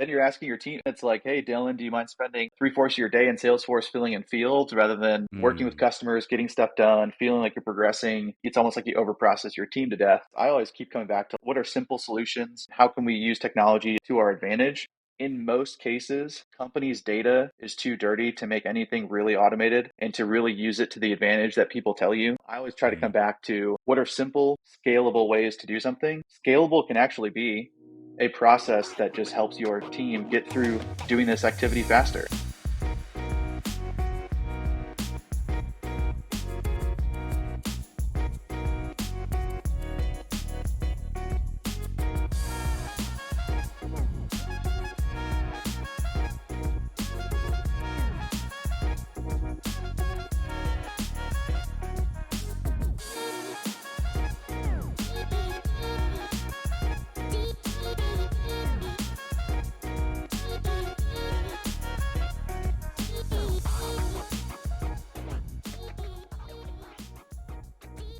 Then you're asking your team, it's like, hey, Dylan, do you mind spending 3/4 of your day in Salesforce filling in fields rather than working with Mm, customers, getting stuff done, feeling like you're progressing? It's almost like you overprocess your team to death. I always keep coming back to what are simple solutions? How can we use technology to our advantage? In most cases, companies' data is too dirty to make anything really automated and to really use it to the advantage that people tell you. I always try to come mm. back to what are simple, scalable ways to do something. Scalable can actually be a process that just helps your team get through doing this activity faster.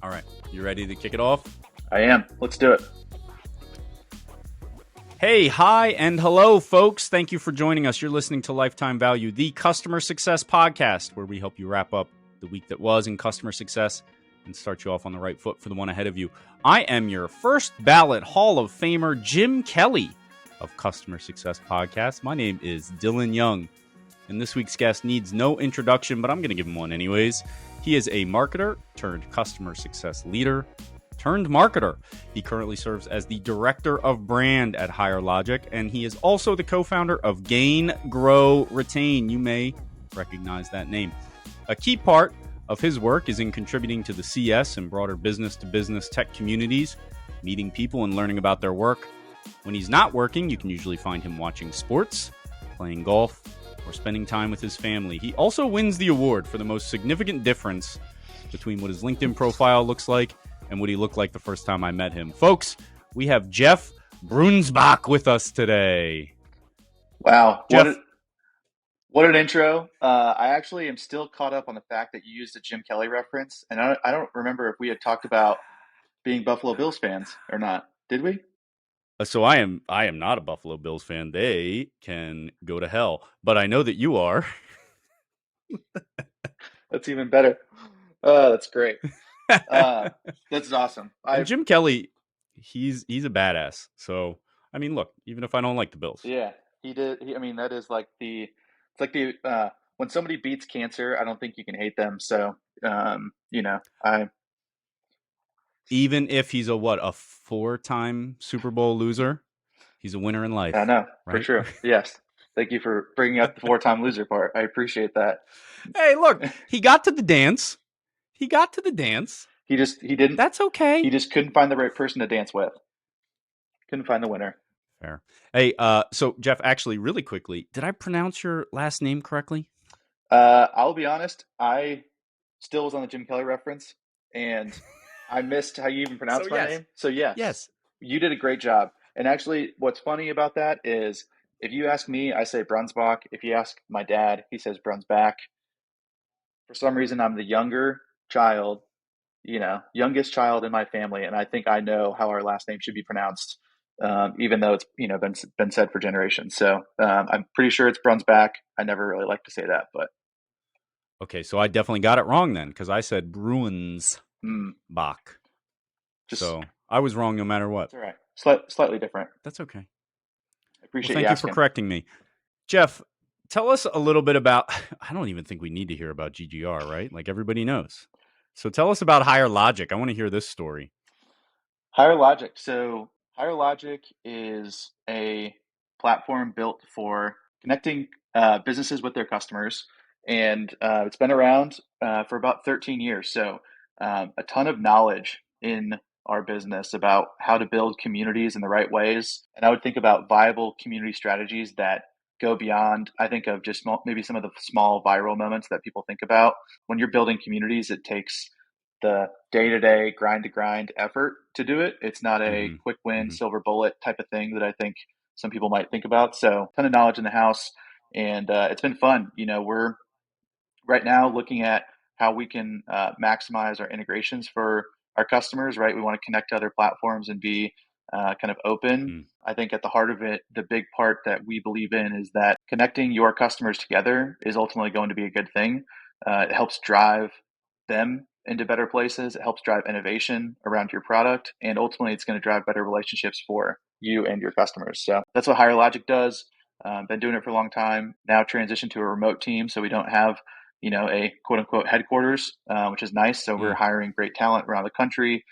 All right, you ready to kick it off? I am. Let's do it. Hey, hi, and hello, folks. Thank you for joining us. You're listening to Lifetime Value, the customer success podcast, where we help you wrap up the week that was in customer success and start you off on the right foot for the one ahead of you. I am your first ballot Hall of Famer, Jim Kelly of Customer Success Podcast. My name is Dylan Young, and this week's guest needs no introduction, but I'm going to give him one anyways. He is a marketer turned customer success leader turned marketer. He currently serves as the director of brand at Higher Logic, and he is also the co-founder of Gain, Grow, Retain. You may recognize that name. A key part of his work is in contributing to the CS and broader business-to-business tech communities, meeting people and learning about their work. When he's not working, you can usually find him watching sports, playing golf, or spending time with his family. He also wins the award for the most significant difference between what his LinkedIn profile looks like and what he looked like the first time I met him. Folks, we have Jeff Breunsbach with us today. Wow. Jeff, What an intro. I actually am still caught up on the fact that you used a Jim Kelly reference. And I don't remember if we had talked about being Buffalo Bills fans or not. Did we? so I am not a Buffalo Bills fan. They can go to hell, but I know that you are. That's even better. That's great. That's awesome. And Jim Kelly, he's a badass. So, I mean, look, even if I don't like the Bills. Yeah, he did. I mean, that is like it's like when somebody beats cancer, I don't think you can hate them. So, I Even if he's a 4-time Super Bowl loser, he's a winner in I life, know for right? true. Yes. Thank you for bringing up the 4-time loser part. I appreciate that. Hey, look, he got to the dance. He got to the dance. He didn't, That's okay. he just couldn't find the right person to dance with. Couldn't find the winner. Fair. Hey, so Jeff, actually, really quickly, did I pronounce your last name correctly? I'll be honest, I still was on the Jim Kelly reference and I missed how you even So pronounced my yes, name. So yes, yes. you did a great job. And actually, what's funny about that is if you ask me, I say Breunsbach. If you ask my dad, he says Breunsbach. For some reason, I'm the younger child, youngest child in my family, and I think I know how our last name should be pronounced, even though it's been said for generations. So I'm pretty sure it's Breunsbach. I never really like to say that, but Okay, so I definitely got it wrong then because I said Bruinsbach. mm, just So I was wrong no matter what. it's all right. Slightly different. That's okay. I Well, appreciate you thank you for asking. correcting me. Jeff, tell us a little bit about, I don't even think we need to hear about GGR, right? Like everybody knows. So tell us about Higher Logic. I want to hear this story. Higher Logic. So Higher Logic is a platform built for connecting businesses with their customers, and it's been around for about 13 years. So a ton of knowledge in our business about how to build communities in the right ways. And I would think about viable community strategies that go beyond, I think of just maybe some of the small viral moments that people think about. When you're building communities, it takes the day-to-day grind to grind effort to do it. It's not a Mm-hmm. quick win, Mm-hmm. silver bullet type of thing that I think some people might think about. So, ton of knowledge in the house, and it's been fun. We're right now looking at how we can maximize our integrations for our customers. Right, we want to connect to other platforms and be kind of open. Mm. I think at the heart of it, the big part that we believe in is that connecting your customers together is ultimately going to be a good thing. It helps drive them into better places. It helps drive innovation around your product, and ultimately, it's going to drive better relationships for you and your customers. So that's what Higher Logic does. Been doing it for a long time. Now transitioned to a remote team, so we don't have a quote unquote headquarters, which is nice. So we're Mm. hiring great talent around the country,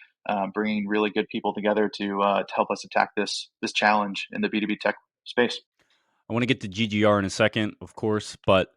bringing really good people together to help us attack this challenge in the B2B tech space. I want to get to GGR in a second, of course, but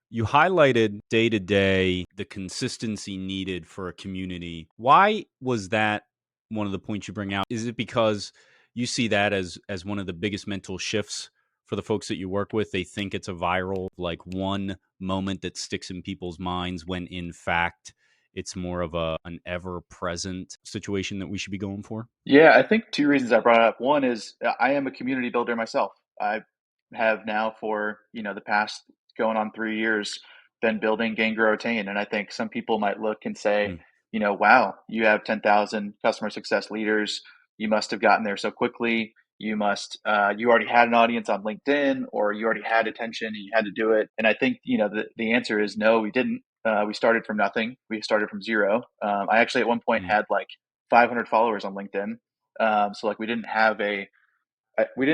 you highlighted day to day the consistency needed for a community. Why was that one of the points you bring out? Is it because you see that as one of the biggest mental shifts for the folks that you work with? They think it's a viral, like one moment that sticks in people's minds when in fact it's more of an ever present situation that we should be going for? Yeah, I think two reasons I brought it up. One is I am a community builder myself. I have now for the past going on 3 years been building Gain Grow Retain, and I think some people might look and say, Mm. wow, you have 10,000 customer success leaders. You must have gotten there so quickly. You already had an audience on LinkedIn, or you already had attention and you had to do it. And I think the answer is no, we didn't. We started from nothing. We started from zero. I actually at one point Mm. had like 500 followers on LinkedIn. So like we didn't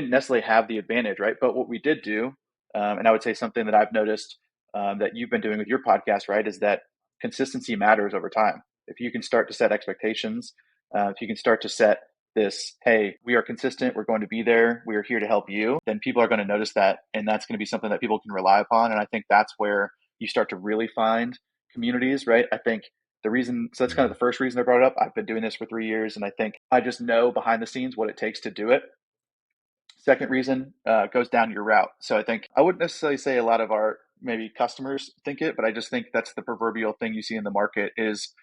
necessarily have the advantage, right? But what we did do, and I would say something that I've noticed that you've been doing with your podcast, right, is that consistency matters over time. If you can start to set expectations, if you can start to set this, hey, we are consistent, we're going to be there, we are here to help you, then people are going to notice that, and that's going to be something that people can rely upon. And I think that's where you start to really find communities, right? I think so that's kind of Mm. the first reason I brought it up. I've been doing this for 3 years, and I think I just know behind the scenes what it takes to do it. Second reason goes down your route. So I think I wouldn't necessarily say a lot of our maybe customers think it, but I just think that's the proverbial thing you see in the market is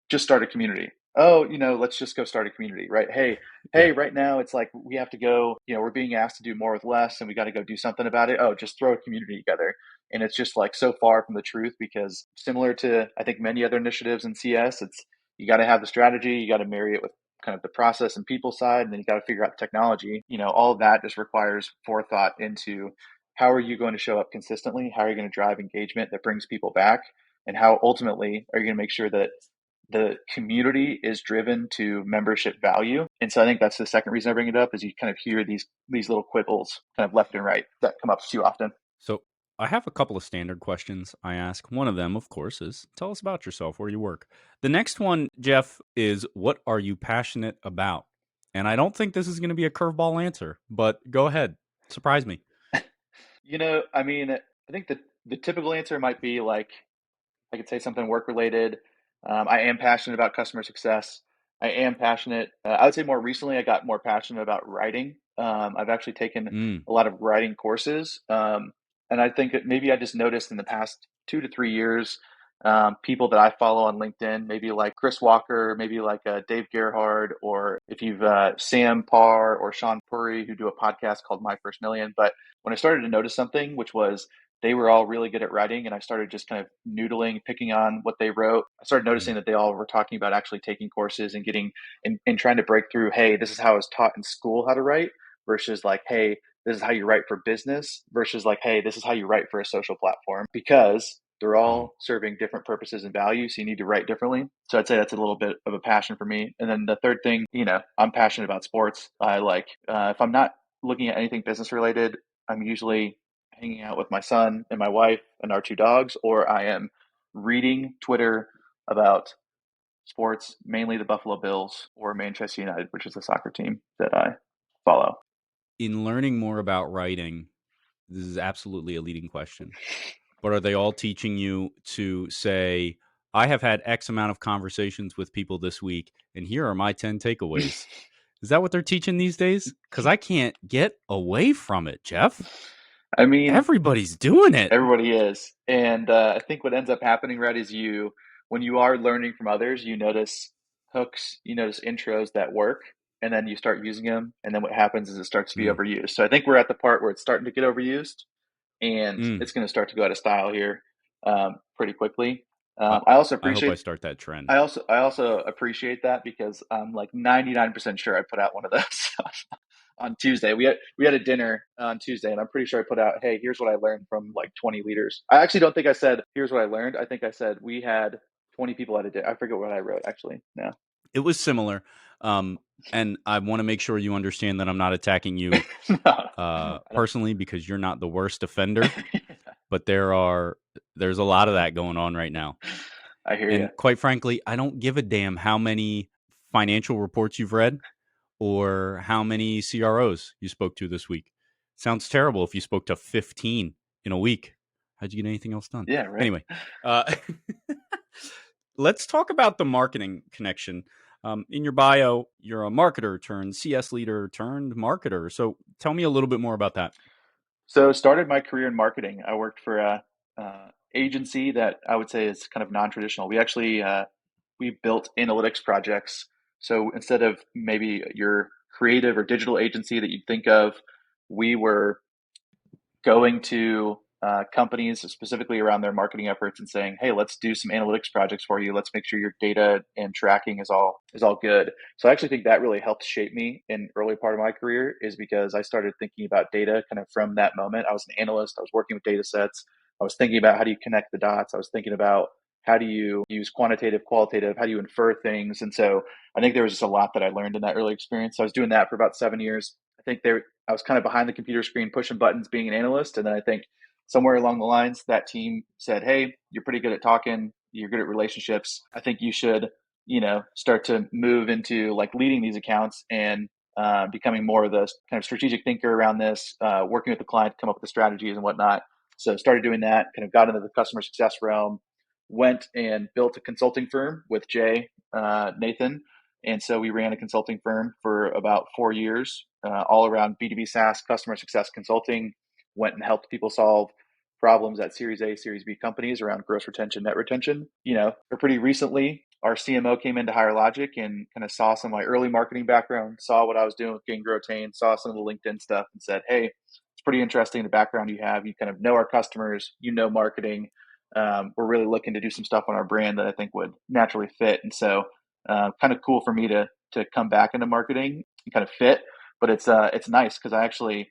just start a community. Oh, let's just go start a community, right? Hey, Yeah. right now it's like we have to go, we're being asked to do more with less and we got to go do something about it. Oh, just throw a community together. And it's just like so far from the truth because similar to, I think, many other initiatives in CS, it's you got to have the strategy, you got to marry it with kind of the process and people side, and then you got to figure out the technology. All of that just requires forethought into how are you going to show up consistently? How are you going to drive engagement that brings people back? And how ultimately are you going to make sure that the community is driven to membership value? And so I think that's the second reason I bring it up is you kind of hear these little quibbles kind of left and right that come up too often. So I have a couple of standard questions I ask. One of them, of course, is tell us about yourself, where you work. The next one, Jeff, is what are you passionate about? And I don't think this is going to be a curveball answer, but go ahead. Surprise me. I mean, I think the typical answer might be like I could say something work related. I am passionate about customer success. I am passionate. I would say more recently, I got more passionate about writing. I've actually taken Mm. a lot of writing courses. And I think that maybe I just noticed in the past 2 to 3 years, people that I follow on LinkedIn, maybe like Chris Walker, maybe like Dave Gerhard, or if you've Sam Parr or Sean Puri, who do a podcast called My First Million. But when I started to notice something, which was they were all really good at writing, and I started just kind of noodling, picking on what they wrote. I started Mm. noticing that they all were talking about actually taking courses and getting and trying to break through, hey, this is how I was taught in school how to write, versus like, hey, this is how you write for business, versus like, hey, this is how you write for a social platform, because they're Mm. all serving different purposes and values. So you need to write differently. So I'd say that's a little bit of a passion for me. And then the third thing, I'm passionate about sports. I like, if I'm not looking at anything business related, I'm usually hanging out with my son and my wife and our two dogs, or I am reading Twitter about sports, mainly the Buffalo Bills or Manchester United, which is the soccer team that I follow. In learning more about writing, this is absolutely a leading question. But are they all teaching you to say, I have had X amount of conversations with people this week, and here are my 10 takeaways? Is that what they're teaching these days? Because I can't get away from it, Jeff. I mean, Everybody's doing it. everybody is. And I think what ends up happening, right, is when you are learning from others, you notice hooks, you notice intros that work, and then you start using them. And then what happens is it starts to be Mm. overused. So I think we're at the part where it's starting to get overused, and Mm. it's going to start to go out of style here pretty quickly. I, I also I hope I appreciate start that trend. I also appreciate that because I'm like 99% sure I put out one of those on Tuesday. We had a dinner on Tuesday, and I'm pretty sure I put out, "Hey, here's what I learned from like 20 leaders." I actually don't think I said, "Here's what I learned." I think I said we had 20 people at a dinner. I forget what I wrote actually. No, It was similar. And I want to make sure you understand that I'm not attacking you no, I don't. personally because you're not the worst offender, but there's a lot of that going on right now. I hear you. And quite frankly, I don't give a damn how many financial reports you've read or how many CROs you spoke to this week. Sounds terrible if you spoke to 15 in a week. How'd you get anything else done? Yeah, right. Anyway, let's talk about the marketing connection. In your bio, you're a marketer turned CS leader turned marketer. So tell me a little bit more about that. So started my career in marketing. I worked for a agency that I would say is kind of non-traditional. We built analytics projects. So instead of maybe your creative or digital agency that you'd think of, we were going to companies specifically around their marketing efforts and saying, "Hey, let's do some analytics projects for you. Let's make sure your data and tracking is all good." So I actually think that really helped shape me in early part of my career, is because I started thinking about data kind of from that moment. I was an analyst. I was working with data sets. I was thinking about how do you connect the dots. I was thinking about how do you use quantitative, qualitative, how do you infer things. And so I think there was just a lot that I learned in that early experience. So I was doing that for about 7 years. I was kind of behind the computer screen pushing buttons, being an analyst, and then I think somewhere along the lines that team said, "Hey, you're pretty good at talking. You're good at relationships. I think you should, start to move into like leading these accounts and becoming more of the kind of strategic thinker around this, working with the client to come up with the strategies and whatnot." So started doing that. Kind of got into the customer success realm. Went and built a consulting firm with Jay Nathan, and so we ran a consulting firm for about 4 years, all around B2B SaaS, customer success consulting. Went and helped people solve problems at Series A, Series B companies around gross retention, net retention. Pretty recently, our CMO came into Higher Logic and kind of saw some of my early marketing background, saw what I was doing with Gain Grow Retain, saw some of the LinkedIn stuff, and said, "Hey, it's pretty interesting the background you have. You kind of know our customers, marketing. We're really looking to do some stuff on our brand that I think would naturally fit." And so kind of cool for me to come back into marketing and kind of fit. But it's nice because I actually,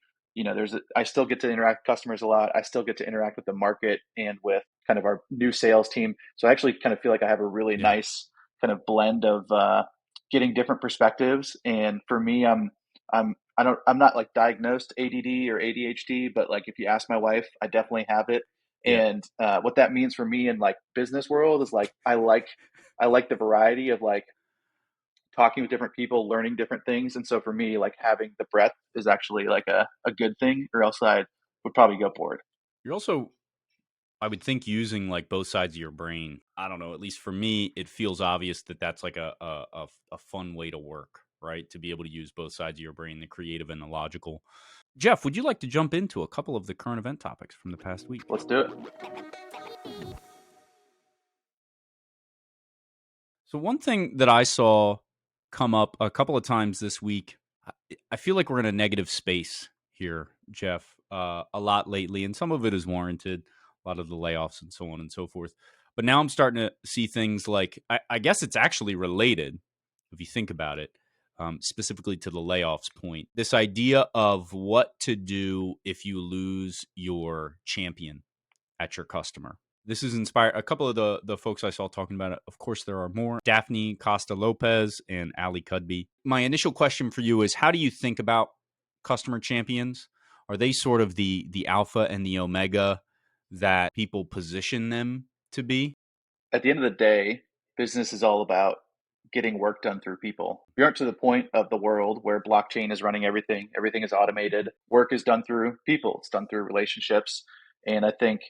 I still get to interact with customers a lot. I still get to interact with the market and with kind of our new sales team. So I actually kind of feel like I have a really Yeah. nice kind of blend of getting different perspectives. And for me, I'm not like diagnosed ADD or ADHD, but like if you ask my wife, I definitely have it. Yeah. And what that means for me in like business world is like I like the variety of like talking with different people, learning different things. And so for me, like having the breadth is actually like a good thing, or else I would probably go bored. You're also, I would think, using like both sides of your brain. I don't know. At least for me, it feels obvious that that's like a fun way to work, right? To be able to use both sides of your brain, the creative and the logical. Jeff, would you like to jump into a couple of the current event topics from the past week? Let's do it. So, one thing that I saw come up a couple of times this week, I feel like we're in a negative space here, Jeff, a lot lately, and some of it is warranted, a lot of the layoffs and so on and so forth. But now I'm starting to see things like, I guess it's actually related, if you think about it, specifically to the layoffs point. This idea of what to do if you lose your champion at your customer. This is inspired a couple of the folks I saw talking about it. Of course, there are more. Daphne Costa Lopez and Ali Cudby. My initial question for you is, how do you think about customer champions? Are they sort of the alpha and the omega that people position them to be? At the end of the day, business is all about getting work done through people. We aren't to the point of the world where blockchain is running everything, everything is automated. Work is done through people, it's done through relationships. And I think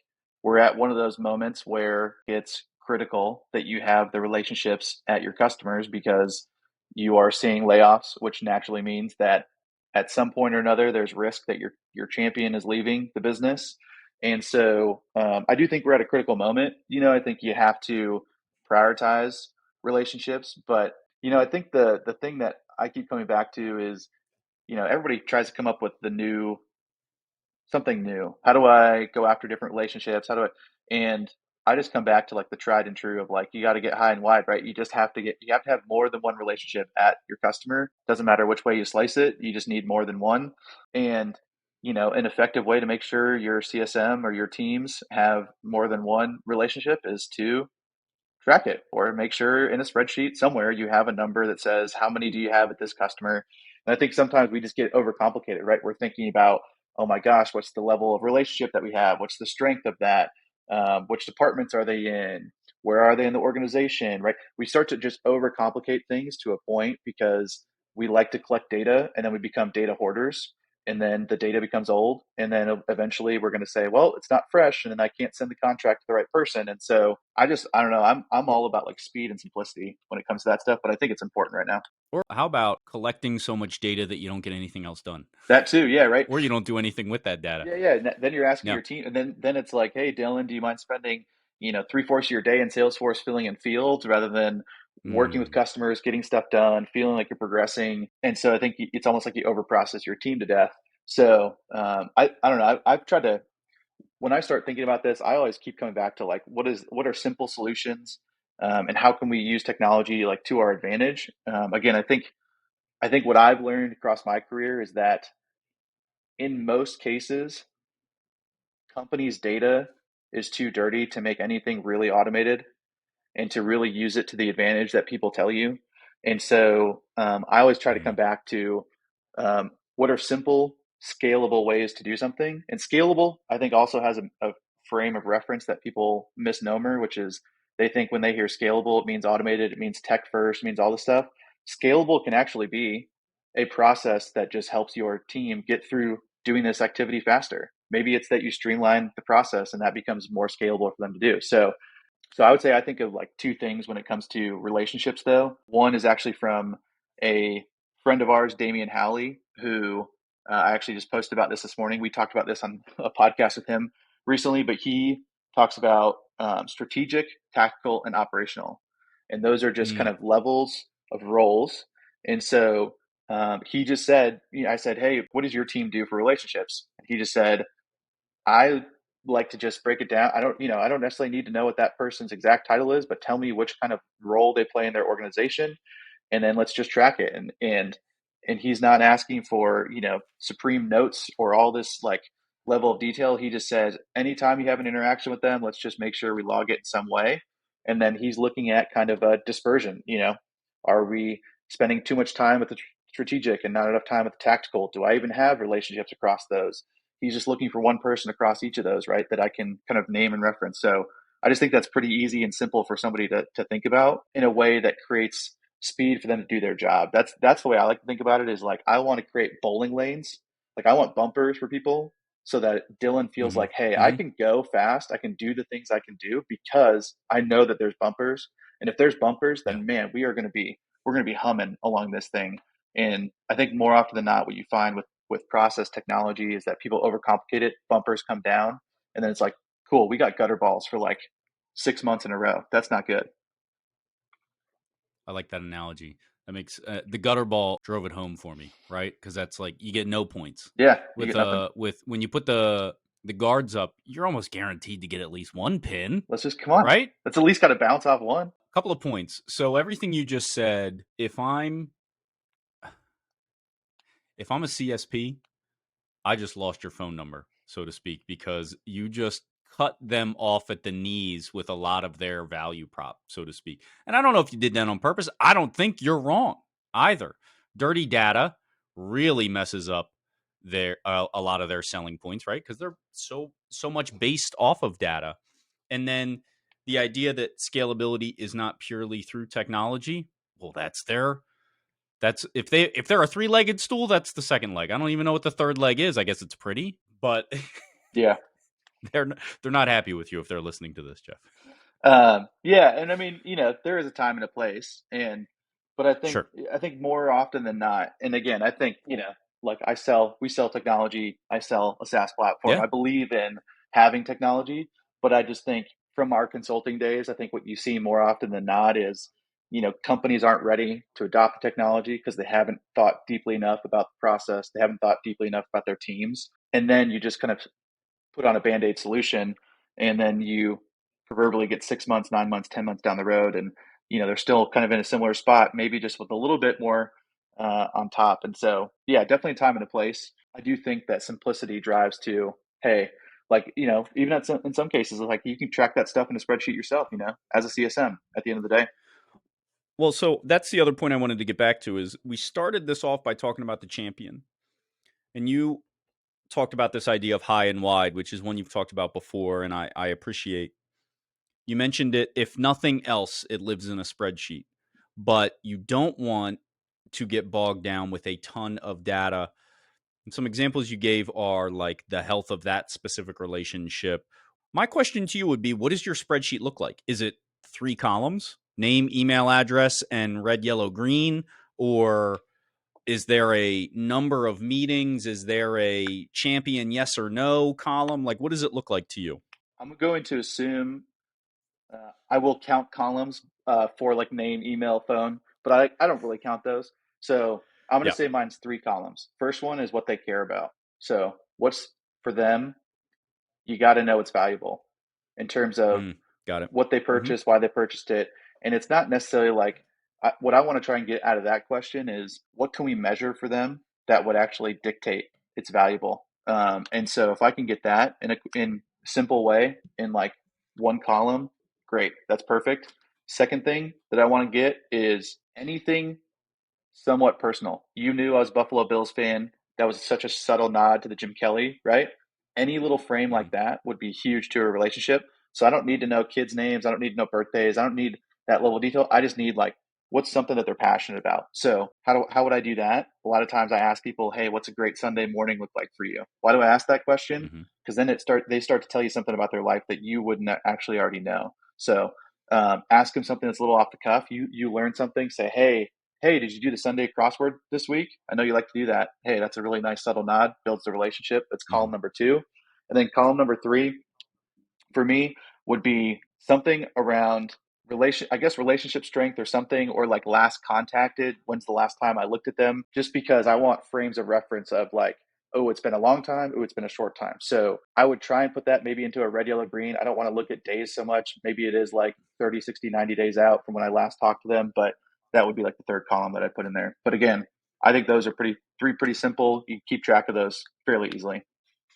we're at one of those moments where it's critical that you have the relationships at your customers, because you are seeing layoffs, which naturally means that at some point or another, there's risk that your champion is leaving the business. And so I do think we're at a critical moment. I think you have to prioritize relationships, but I think the thing that I keep coming back to is, everybody tries to come up with the new something new. How do I go after different relationships? How do I? And I just come back to like the tried and true of like you got to get high and wide, right? You have to have more than one relationship at your customer. Doesn't matter which way you slice it, you just need more than one. And an effective way to make sure your CSM or your teams have more than one relationship is to track it or make sure in a spreadsheet somewhere you have a number that says how many do you have at this customer. And I think sometimes we just get overcomplicated, right? We're thinking about, oh my gosh, what's the level of relationship that we have, what's the strength of that, which departments are they in, where are they in the organization, right? We start to just overcomplicate things to a point because we like to collect data and then we become data hoarders, and then the data becomes old, and then eventually we're going to say, well, it's not fresh, and then I can't send the contract to the right person. And so I don't know, I'm all about like speed and simplicity when it comes to that stuff, but I think it's important right now. Or how about collecting so much data that you don't get anything else done? That too, yeah, right. Or you don't do anything with that data? Yeah. Then you're asking Yeah. your team, and then it's like, hey, Dylan, do you mind spending 3/4 of your day in Salesforce filling in fields rather than working with Mm, customers, getting stuff done, feeling like you're progressing? And so I think it's almost like you overprocess your team to death. So I don't know. I've tried to, when I start thinking about this, I always keep coming back to like what are simple solutions, and how can we use technology like to our advantage? Again, I think what I've learned across my career is that in most cases, companies' data is too dirty to make anything really automated and to really use it to the advantage that people tell you. And so I always try to come mm, back to what are simple, scalable ways to do something. And scalable, I think, also has a frame of reference that people misnomer, which is they think when they hear scalable, it means automated, it means tech first, it means all this stuff. Scalable can actually be a process that just helps your team get through doing this activity faster. Maybe it's that you streamline the process and that becomes more scalable for them to do. So I would say I think of like two things when it comes to relationships, though. One is actually from a friend of ours, Damian Howley, who I actually just posted about this morning. We talked about this on a podcast with him recently, but he talks about strategic, tactical, and operational. And those are just kind mm. of levels of roles. And so he just said, I said, hey, what does your team do for relationships? And he just said, I like to just break it down. I don't necessarily need to know what that person's exact title is, but tell me which kind of role they play in their organization, and then let's just track it. And he's not asking for supreme notes or all this like level of detail. He just says anytime you have an interaction with them, let's just make sure we log it in some way. And then he's looking at kind of a dispersion. Are we spending too much time with the strategic and not enough time with the tactical? Do I even have relationships across those? He's just looking for one person across each of those, right? That I can kind of name and reference. So I just think that's pretty easy and simple for somebody to think about in a way that creates speed for them to do their job. That's the way I like to think about it, is like I want to create bowling lanes. Like I want bumpers for people so that Dylan feels Mhm. like, hey, I Mhm. can go fast. I can do the things I can do because I know that there's bumpers. And if there's bumpers, Yeah. then man, we're going to be humming along this thing. And I think more often than not, what you find with process technology is that people overcomplicate it. Bumpers come down, and then it's like, cool, we got gutter balls for like 6 months in a row. That's not good. I like that analogy. That makes the gutter ball drove it home for me, right? Because that's like you get no points Yeah, you get nothing. with when you put the guards up, you're almost guaranteed to get at least one pin, Let's just come on. right? Let's at least got to bounce off one. Couple of points. So everything you just said, if I'm a CSP, I just lost your phone number, so to speak, because you just cut them off at the knees with a lot of their value prop, so to speak. And I don't know if you did that on purpose. I don't think you're wrong either. Dirty data really messes up their a lot of their selling points, right? Because they're so much based off of data. And then the idea that scalability is not purely through technology, well, that's if they're a three-legged stool, that's the second leg. I don't even know what the third leg is. I guess it's pretty, but Yeah. they're they're not happy with you if they're listening to this, Jeff. Yeah, and I mean, there is a time and a place, but Sure. I think more often than not, and again, I think like we sell technology, I sell a SaaS platform. Yeah. I believe in having technology, but I just think from our consulting days, I think what you see more often than not is companies aren't ready to adopt the technology because they haven't thought deeply enough about the process, they haven't thought deeply enough about their teams, and then you just kind of put on a band-aid solution, and then you proverbially get 6 months, 9 months, 10 months down the road, and they're still kind of in a similar spot, maybe just with a little bit more on top. And so, yeah, definitely time and a place. I do think that simplicity drives to, hey, like, even in some cases, like you can track that stuff in a spreadsheet yourself, as a CSM at the end of the day. Well, so that's the other point I wanted to get back to is we started this off by talking about the champion. And you talked about this idea of high and wide, which is one you've talked about before, and I appreciate. You mentioned it. If nothing else, it lives in a spreadsheet, but you don't want to get bogged down with a ton of data. And some examples you gave are like the health of that specific relationship. My question to you would be, what does your spreadsheet look like? Is it 3 columns, name, email address, and red, yellow, green? Or is there a number of meetings? Is there a champion yes or no column? Like, what does it look like to you? I'm going to assume I will count columns for like name, email, phone, but I don't really count those. So I'm going to Yeah. say mine's 3 columns. First one is what they care about. So what's for them, you got to know it's valuable in terms of Got it. what they Mm-hmm. purchased, why they purchased it. And it's not necessarily like what I want to try and get out of that question is what can we measure for them that would actually dictate it's valuable. And so if I can get that in a simple way in like 1 column, great, that's perfect. Second thing that I want to get is anything somewhat personal. You knew I was a Buffalo Bills fan. That was such a subtle nod to the Jim Kelly, right? Any little frame Mm-hmm. like that would be huge to a relationship. So I don't need to know kids' names. I don't need to know birthdays. I don't need that level of detail. I just need like what's something that they're passionate about. So how would I do that? A lot of times I ask people, hey, what's a great Sunday morning look like for you? Why do I ask that question? Mm-hmm. Because then they start to tell you something about their life that you wouldn't actually already know. So ask them something that's a little off the cuff. You learn something. Say, hey, did you do the Sunday crossword this week? I know you like to do that. Hey, that's a really nice subtle nod, builds the relationship. That's Mm-hmm. column number two. And then column number three for me would be something around relationship strength or something, or like last contacted, when's the last time I looked at them, just because I want frames of reference of like, oh, it's been a long time, oh, it's been a short time. So I would try and put that maybe into a red, yellow, green. I don't want to look at days so much. Maybe it is like 30, 60, 90 days out from when I last talked to them, but that would be like the third column that I put in there. But again, I think those are pretty simple. You keep track of those fairly easily.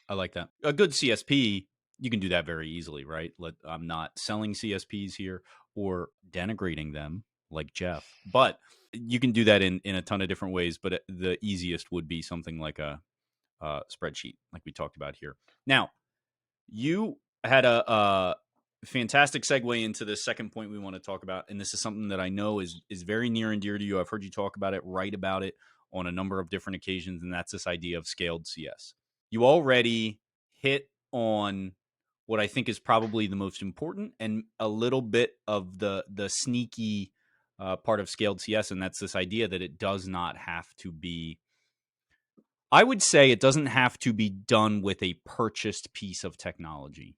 I like that. A good CSP, you can do that very easily, right? I'm not selling CSPs here or denigrating them like Jeff, but you can do that in a ton of different ways. But the easiest would be something like a spreadsheet, like we talked about here. Now, you had a fantastic segue into the second point we want to talk about, and this is something that I know is very near and dear to you. I've heard you talk about it, write about it on a number of different occasions, and that's this idea of scaled CS. You already hit on what I think is probably the most important and a little bit of the sneaky part of scaled CS, and that's this idea that it does not have to be. I would say it doesn't have to be done with a purchased piece of technology,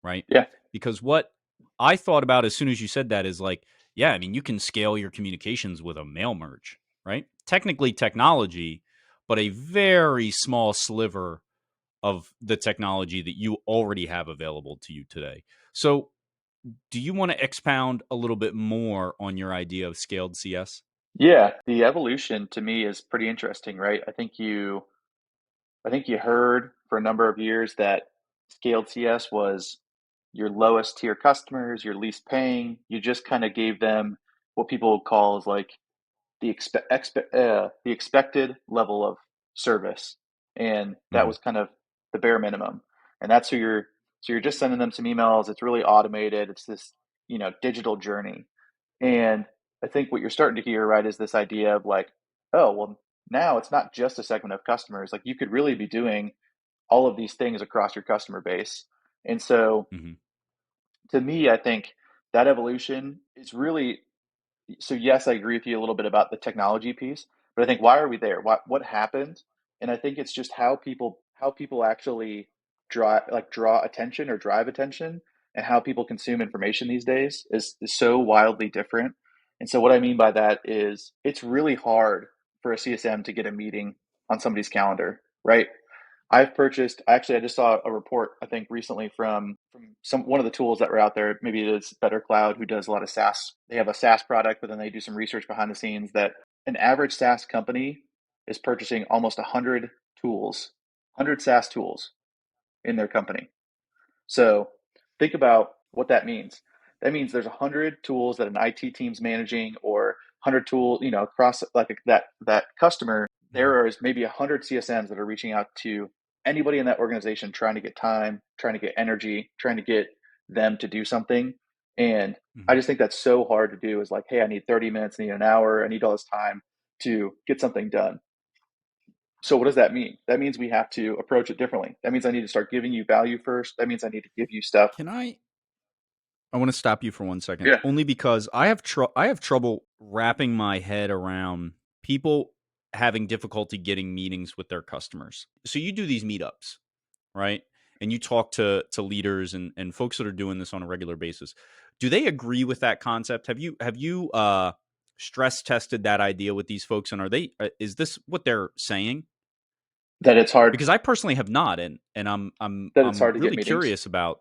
right? Yeah. Because what I thought about as soon as you said that is like, yeah, I mean, you can scale your communications with a mail merge, right? Technically technology, but a very small sliver of the technology that you already have available to you today. So, do you want to expound a little bit more on your idea of scaled CS? Yeah, the evolution to me is pretty interesting, right? I think you heard for a number of years that scaled CS was your lowest tier customers, your least paying. You just kind of gave them what people call is like the expected level of service, and that Mm-hmm. was kind of the bare minimum. And that's who you're just sending them some emails. It's really automated. It's this digital journey. And I think what you're starting to hear, right, is this idea of like, oh, well, now it's not just a segment of customers. Like you could really be doing all of these things across your customer base. And so Mm-hmm. to me, I think that evolution is really so. Yes, I agree with you a little bit about the technology piece, but I think why are we there? What happened? And I think it's just how people actually draw attention or drive attention, and how people consume information these days is so wildly different. And so what I mean by that is it's really hard for a CSM to get a meeting on somebody's calendar, right? I've purchased. Actually, I just saw a report I think recently from some one of the tools that were out there. Maybe it is Better Cloud, who does a lot of SaaS. They have a SaaS product, but then they do some research behind the scenes that an average SaaS company is purchasing almost 100 tools, 100 SaaS tools in their company. So think about what that means. That means there's 100 tools that an IT team's managing, or 100 tools, across like that customer. Mhm. There is maybe 100 CSMs that are reaching out to anybody in that organization, trying to get time, trying to get energy, trying to get them to do something. And I Mhm. just think that's so hard to do. Is like, hey, I need 30 minutes, I need an hour, I need all this time to get something done. So what does that mean? That means we have to approach it differently. That means I need to start giving you value first. That means I need to give you stuff. Can I want to stop you for 1 second, Yeah, only because I have trouble wrapping my head around people having difficulty getting meetings with their customers. So you do these meetups, right? And you talk to leaders and folks that are doing this on a regular basis. Do they agree with that concept? Have you stress tested that idea with these folks, and are they is this what they're saying? that it's hard Because I personally have not, and I'm that it's I'm hard to get really meetings. curious about.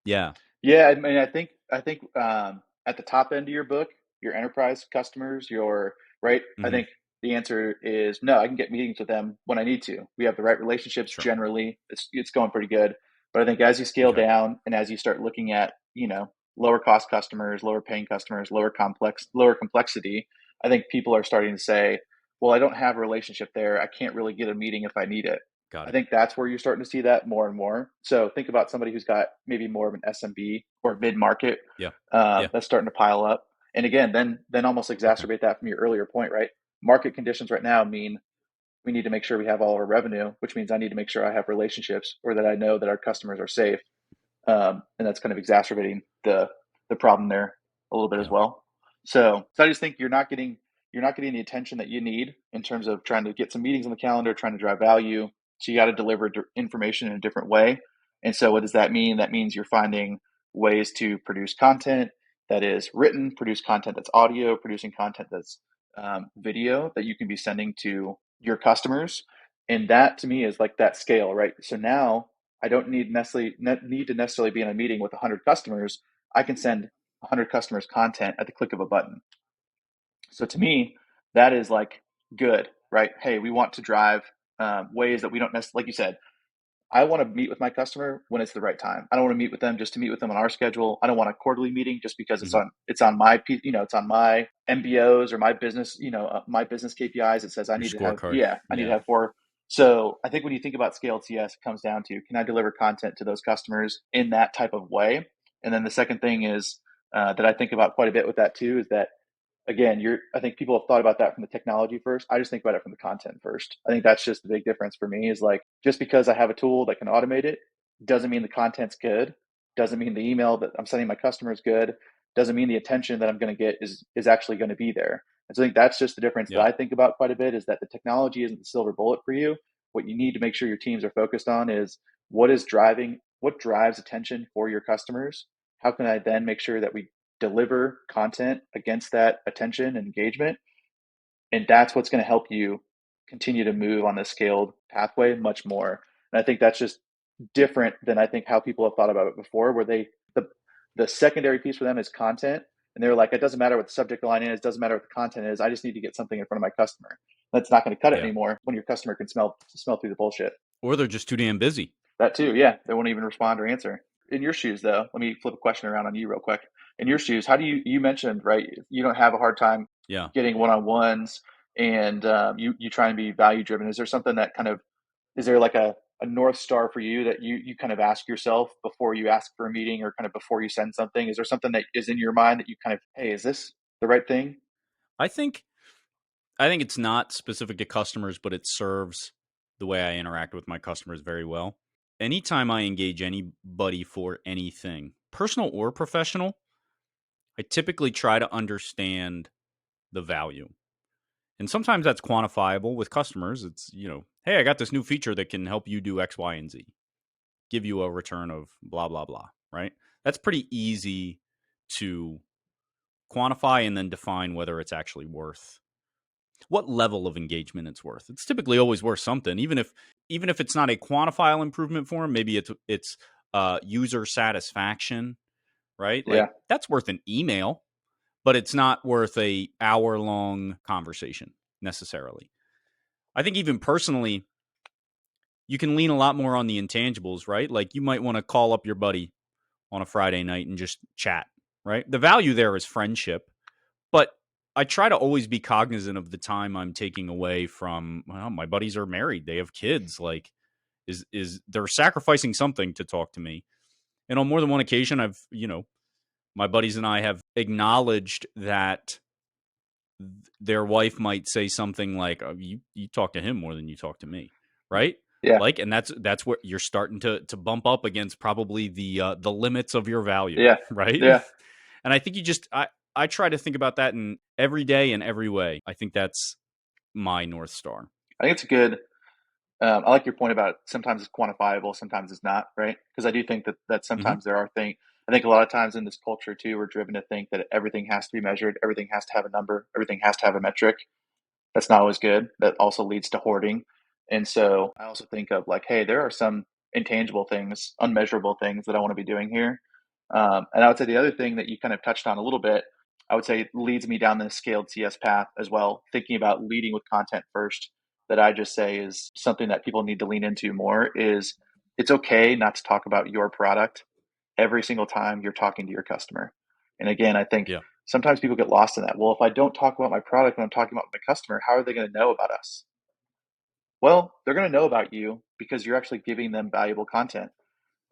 Yeah. Yeah, I mean, I think at the top end of your book, your enterprise customers, your right. I Hmm. think the answer is no. I can get meetings with them when I need to. We have the right relationships Sure. generally. It's going pretty good. But I think as you scale Okay. down and as you start looking at lower cost customers, lower paying customers, lower complexity, I think people are starting to say, well, I don't have a relationship there. I can't really get a meeting if I need it. Got I it. think that's where you're starting to see that more and more. So think about somebody who's got maybe more of an SMB or mid market Yeah. Yeah. that's starting to pile up. And again, then almost Okay. exacerbate that from your earlier point, right? Market conditions right now mean we need to make sure we have all our revenue, which means I need to make sure I have relationships, or that I know that our customers are safe. And that's kind of exacerbating the problem there a little bit as Yeah. well. So I just think you're not getting the attention that you need in terms of trying to get some meetings on the calendar, trying to drive value. So you got to deliver information in a different way. And so what does that mean? That means you're finding ways to produce content that is written, produce content that's audio, producing content that's video that you can be sending to your customers. And that to me is like that scale, right? So now I don't need to necessarily be in a meeting with 100 customers. I can send 100 customers content at the click of a button. So to me, that is like good, right? Hey, we want to drive ways that we don't necessarily, like you said, I want to meet with my customer when it's the right time. I don't want to meet with them just to meet with them on our schedule. I don't want a quarterly meeting just because it's Hmm. on my it's on my MBOs or my business my business KPIs. It says I Your need to have scorecard. yeah I need to Yeah. have four. So I think when you think about scale TS, it comes down to, can I deliver content to those customers in that type of way? And then the second thing is that I think about quite a bit with that too is that, again, I think people have thought about that from the technology first. I just think about it from the content first. I think that's just the big difference for me, is like, just because I have a tool that can automate it doesn't mean the content's good, doesn't mean the email that I'm sending my customer is good, doesn't mean the attention that I'm going to get is actually going to be there. And so I think that's just the difference that Yeah. I think about quite a bit, is that the technology isn't the silver bullet for you. What you need to make sure your teams are focused on is what drives attention for your customers. How can I then make sure that we deliver content against that attention and engagement? And that's what's going to help you continue to move on this scaled pathway much more. And I think that's just different than I think how people have thought about it before, where the secondary piece for them is content. And they're like, it doesn't matter what the subject line is, it doesn't matter what the content is. I just need to get something in front of my customer. That's not going to cut it Yeah. anymore when your customer can smell through the bullshit. Or they're just too damn busy. That too, yeah. They won't even respond or answer. In your shoes, though, let me flip a question around on you real quick. In your shoes, how do you mentioned, right? You don't have a hard time Yeah. getting one on ones, and you try and be value driven. Is there something that kind of is there like a north star for you that you kind of ask yourself before you ask for a meeting, or kind of before you send something? Is there something that is in your mind that you kind of, hey, is this the right thing? I think I think it's not specific to customers, but it serves the way I interact with my customers very well. Anytime I engage anybody for anything, personal or professional, I typically try to understand the value. And sometimes that's quantifiable with customers. It's, hey, I got this new feature that can help you do X, Y, and Z, give you a return of blah, blah, blah, right? That's pretty easy to quantify and then define whether it's actually worth. what level of engagement it's worth. It's typically always worth something, even if it's not a quantifiable improvement for them. Maybe it's user satisfaction, right? Like Yeah. that's worth an email, but it's not worth a hour-long conversation necessarily. I think even personally, you can lean a lot more on the intangibles, right? Like you might want to call up your buddy on a Friday night and just chat, right? The value there is friendship, but I try to always be cognizant of the time I'm taking away from, well, my buddies are married, they have kids, like is they're sacrificing something to talk to me. And on more than one occasion my buddies and I have acknowledged that their wife might say something like, oh, you talk to him more than you talk to me, right? Yeah. Like, and that's where you're starting to bump up against probably the limits of your value, Yeah. right? Yeah. And I think I try to think about that in every day in every way. I think that's my North Star. I think it's a good. I like your point about sometimes it's quantifiable, sometimes it's not, right? Because I do think that Mm-hmm. sometimes there are things. I think a lot of times in this culture too, we're driven to think that everything has to be measured, everything has to have a number, everything has to have a metric. That's not always good. That also leads to hoarding. And so I also think of like, hey, there are some intangible things, unmeasurable things that I want to be doing here. And I would say the other thing that you kind of touched on a little bit, I would say leads me down the scaled CS path as well, thinking about leading with content first, that I just say is something that people need to lean into more is it's okay not to talk about your product every single time you're talking to your customer. And again, I think Yeah. sometimes people get lost in that. Well, if I don't talk about my product when I'm talking about my customer, how are they going to know about us? Well, they're going to know about you because you're actually giving them valuable content.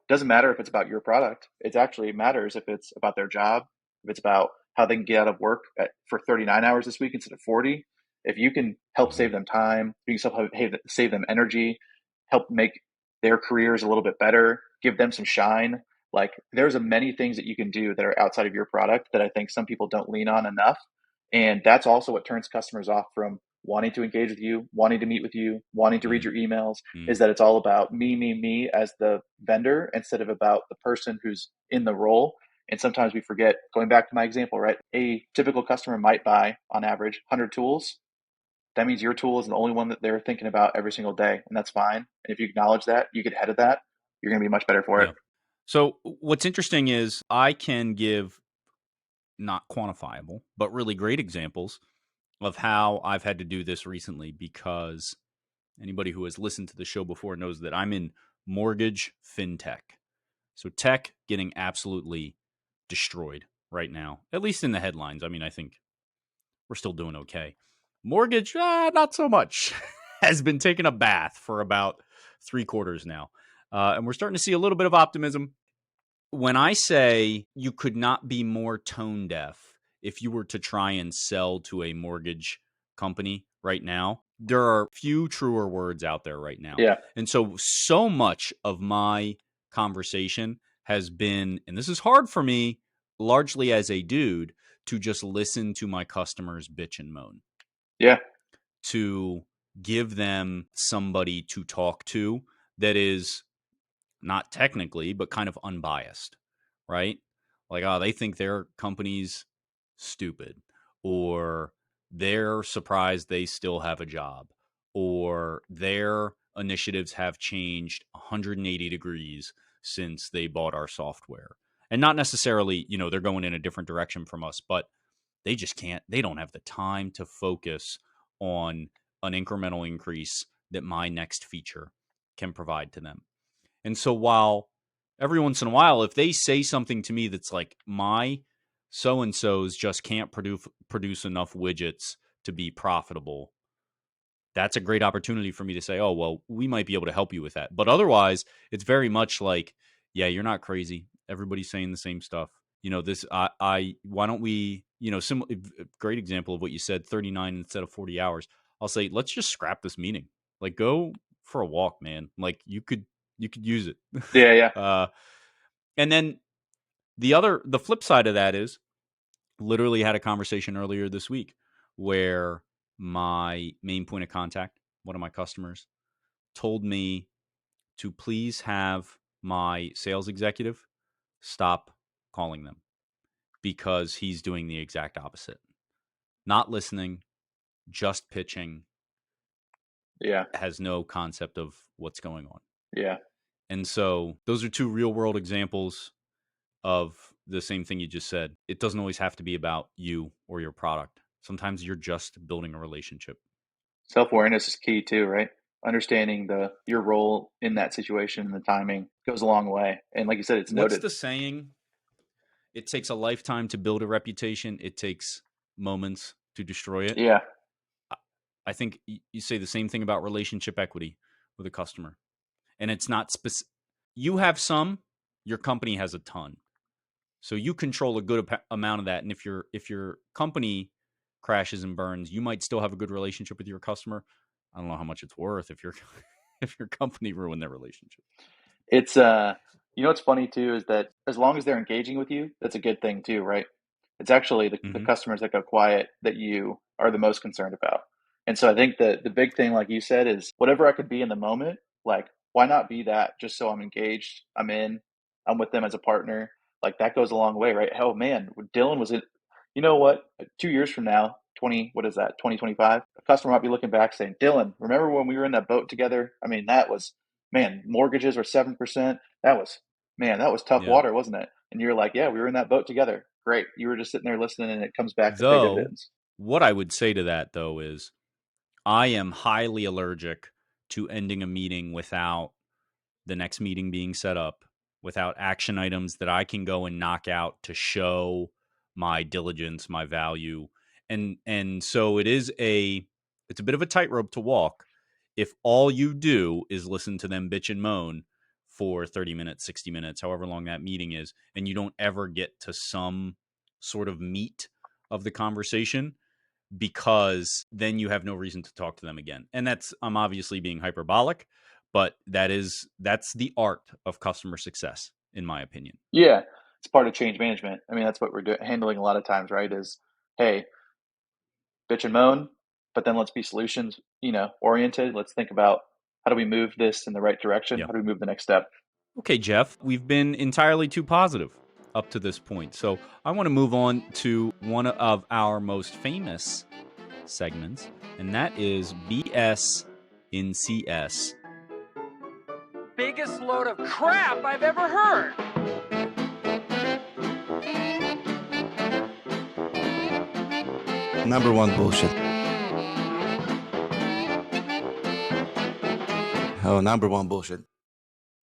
Doesn't matter if it's about your product. It actually matters if it's about their job, if it's about how they can get out of work for 39 hours this week instead of 40. If you can help Mm-hmm. save them time, you can help save them energy, help make their careers a little bit better, give them some shine. Like there's a many things that you can do that are outside of your product that I think some people don't lean on enough. And that's also what turns customers off from wanting to engage with you, wanting to meet with you, wanting to read your emails, Mm-hmm. is that it's all about me as the vendor instead of about the person who's in the role. And sometimes we forget, going back to my example, right? A typical customer might buy on average 100 tools. That means your tool is the only one that they're thinking about every single day. And that's fine. And if you acknowledge that, you get ahead of that, you're going to be much better for it. Yeah. So what's interesting is I can give not quantifiable, but really great examples of how I've had to do this recently because anybody who has listened to the show before knows that I'm in mortgage fintech. So tech getting absolutely destroyed right now, at least in the headlines. I mean, I think we're still doing okay. Mortgage, not so much, has been taking a bath for about 3 quarters now. And we're starting to see a little bit of optimism. When I say you could not be more tone deaf if you were to try and sell to a mortgage company right now, there are few truer words out there right now. Yeah. And so much of my conversation has been, and this is hard for me, largely as a dude, to just listen to my customers bitch and moan, Yeah. to give them somebody to talk to that is not technically, but kind of unbiased, right? Like, oh, they think their company's stupid, or they're surprised they still have a job, or their initiatives have changed 180 degrees since they bought our software. And not necessarily, they're going in a different direction from us, but they just can't, they don't have the time to focus on an incremental increase that my next feature can provide to them. And so while every once in a while, if they say something to me that's like, my so and so's just can't produce enough widgets to be profitable, that's a great opportunity for me to say, oh, well, we might be able to help you with that. But otherwise, it's very much like, yeah, you're not crazy. Everybody's saying the same stuff. This, why don't we, great example of what you said, 39 instead of 40 hours. I'll say, let's just scrap this meeting. Like, go for a walk, man. Like, you could use it. Yeah. Yeah. uh, and then the flip side of that is literally had a conversation earlier this week where my main point of contact, one of my customers, told me to please have my sales executive stop calling them because he's doing the exact opposite. Not listening, just pitching, Yeah. has no concept of what's going on. Yeah. And so those are two real world examples of the same thing you just said. It doesn't always have to be about you or your product. Sometimes you're just building a relationship. Self-awareness is key too, right? Understanding your role in that situation and the timing goes a long way. And like you said, it's What's noted. the saying? It takes a lifetime to build a reputation. It takes moments to destroy it. Yeah. I think you say the same thing about relationship equity with a customer. And it's not specific. You have some, your company has a ton. So you control a good amount of that. And if your company crashes and burns, you might still have a good relationship with your customer. I don't know how much it's worth if your if your company ruined their relationship. It's what's funny too is that as long as they're engaging with you, that's a good thing too, right? It's actually the Mm-hmm. customers that go quiet that you are the most concerned about. And so I think the big thing, like you said, is whatever I could be in the moment, like why not be that just so I'm engaged, I'm with them as a partner. Like that goes a long way, right? Oh man, Dylan was in, you know what? 2 years from now, what is that, 2025? A customer might be looking back saying, Dylan, remember when we were in that boat together? I mean, that was, man, mortgages were 7%. That was tough Yeah. water, wasn't it? And you're like, yeah, we were in that boat together. Great. You were just sitting there listening and it comes back to pay Though, dividends. what I would say to that though is I am highly allergic to ending a meeting without the next meeting being set up, without action items that I can go and knock out to show my diligence, my value. And so it's a bit of a tightrope to walk if all you do is listen to them bitch and moan for 30 minutes, 60 minutes, however long that meeting is, and you don't ever get to some sort of meat of the conversation, because then you have no reason to talk to them again. And I'm obviously being hyperbolic, but that's the art of customer success, in my opinion. Yeah, it's part of change management. I mean, that's what we're handling a lot of times, right? Is, hey, bitch and moan, but then let's be solutions, oriented. Let's think about how do we move this in the right direction? Yeah. How do we move the next step? Okay, Jeff, we've been entirely too positive up to this point. So I want to move on to one of our most famous segments, and that is BS in CS. Biggest load of crap I've ever heard. Number one bullshit. Oh, number one bullshit.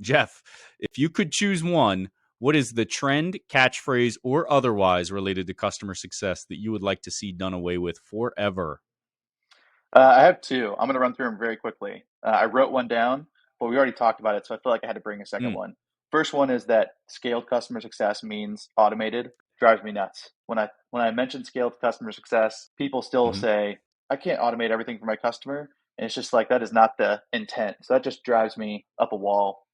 Jeff, if you could choose one, what is the trend, catchphrase, or otherwise related to customer success that you would like to see done away with forever? I have two. I'm going to run through them very quickly. I wrote one down, but we already talked about it, so I feel like I had to bring a second Mm, one. First one is that scaled customer success means automated. Drives me nuts. When I mention scaled customer success, people still hmm say, I can't automate everything for my customer. And it's just like that is not the intent. So that just drives me up a wall.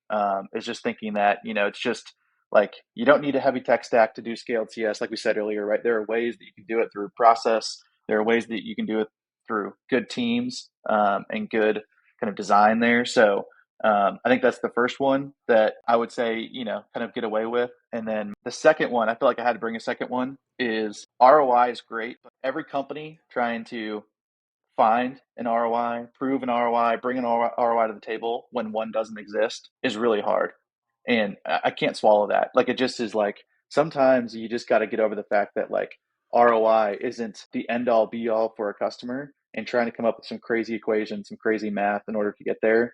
It's just thinking that, it's just like you don't need a heavy tech stack to do scaled CS, like we said earlier, right? There are ways that you can do it through process. There are ways that you can do it through good teams and good kind of design there. So I think that's the first one that I would say, kind of get away with. And then the second one, I feel like I had to bring a second one, is ROI is great, but every company trying to find an ROI, prove an ROI, bring an ROI to the table when one doesn't exist is really hard. And I can't swallow that. Like, it just is like, sometimes you just got to get over the fact that, like, ROI isn't the end all be all for a customer, and trying to come up with some crazy equation, some crazy math in order to get there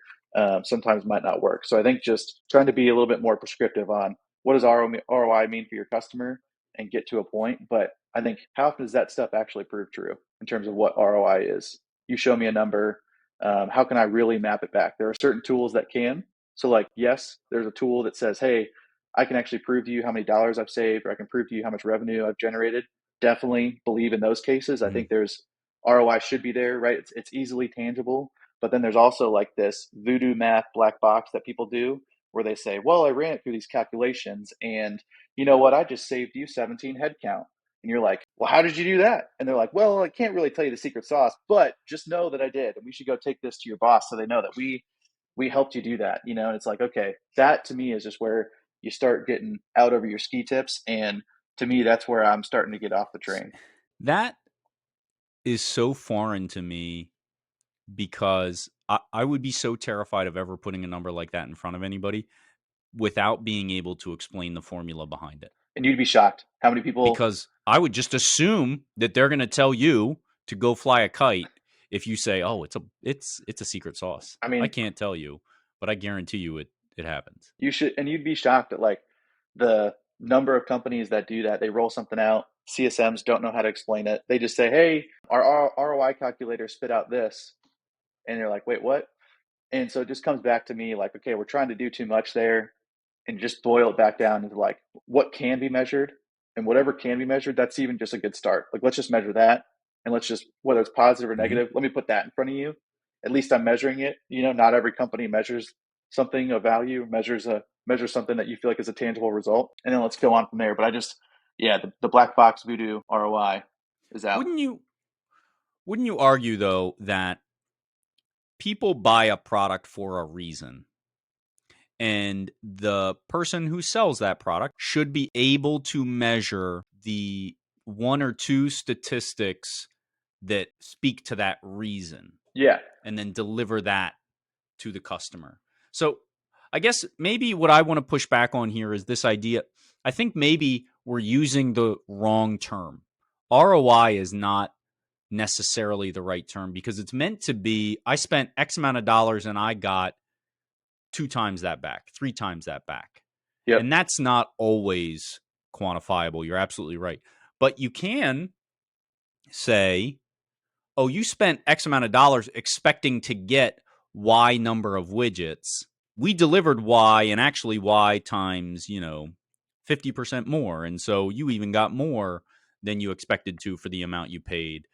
sometimes might not work. So I think just trying to be a little bit more prescriptive on what does ROI mean for your customer and get to a point. But I think, how often does that stuff actually prove true in terms of what ROI is? You show me a number. How can I really map it back? There are certain tools that can. So, like, yes, there's a tool that says, hey, I can actually prove to you how many dollars I've saved, or I can prove to you how much revenue I've generated. Definitely believe in those cases. I hmm think there's ROI should be there, right? It's easily tangible. But then there's also like this voodoo math black box that people do where they say, well, I ran it through these calculations and you know what? I just saved you 17 headcount. And you're like, well, how did you do that? And they're like, well, I can't really tell you the secret sauce, but just know that I did. And we should go take this to your boss so they know that we helped you do that, And it's like, okay, that to me is just where you start getting out over your ski tips. And to me, that's where I'm starting to get off the train. That is so foreign to me because I would be so terrified of ever putting a number like that in front of anybody without being able to explain the formula behind it. And you'd be shocked how many people. Because I would just assume that they're going to tell you to go fly a kite if you say, "Oh, it's a secret sauce." I I mean, can't tell you, but I guarantee you it happens. you should, and you'd be shocked at like the number of companies that do that. They roll something out. CSMs don't know how to explain it. They just say, "Hey, our ROI calculator spit out this," and they're like, "Wait, what?" And so it just comes back to me like, okay, we're trying to do too much there, and just boil it back down into like what can be measured, and whatever can be measured, that's even just a good start. Like, let's just measure that, and let's just, whether it's positive or Mm-hmm. negative, let me put that in front of you. At least I'm measuring it. Not every company measures something of value, measures something that you feel like is a tangible result, and then let's go on from there. But I just, yeah, the black box voodoo ROI is out. Wouldn't you argue though that people buy a product for a reason? And the person who sells that product should be able to measure the one or two statistics that speak to that reason Yeah, and then deliver that to the customer. So I guess maybe what I want to push back on here is this idea. I think maybe we're using the wrong term. ROI is not necessarily the right term because it's meant to be I spent X amount of dollars and I got 2 times that back, 3 times that back. yep, And that's not always quantifiable. You're absolutely right. But you can say, oh, you spent X amount of dollars expecting to get Y number of widgets. We delivered Y and actually Y times, 50% more. And so you even got more than you expected to for the amount you paid.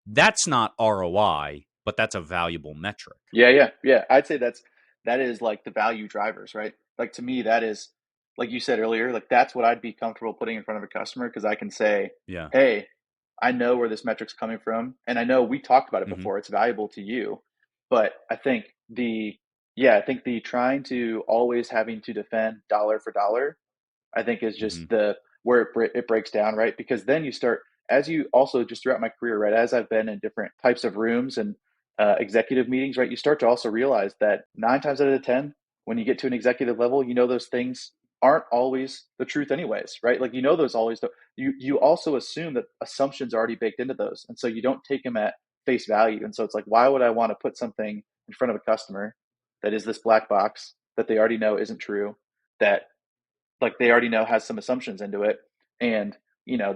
That's not ROI, but that's a valuable metric. yeah. I'd say that is like the value drivers, right? Like, to me, that is, like you said earlier, like that's what I'd be comfortable putting in front of a customer, because I can say, Yeah. hey, I know where this metric's coming from, and I know we talked about it Mm-hmm. before. It's valuable to you, but I think the trying to always having to defend dollar for dollar, I think, is Mm-hmm. just the where it breaks down, right? Because then you start, as you also just throughout my career, right, as I've been in different types of rooms and executive meetings, right, you start to also realize that 9 times out of 10, when you get to an executive level, those things aren't always the truth, anyways, right? Like, those always you also assume that assumptions are already baked into those, and so you don't take them at face value. And so it's like, why would I want to put something in front of a customer that is this black box that they already know isn't true, that like they already know has some assumptions into it. And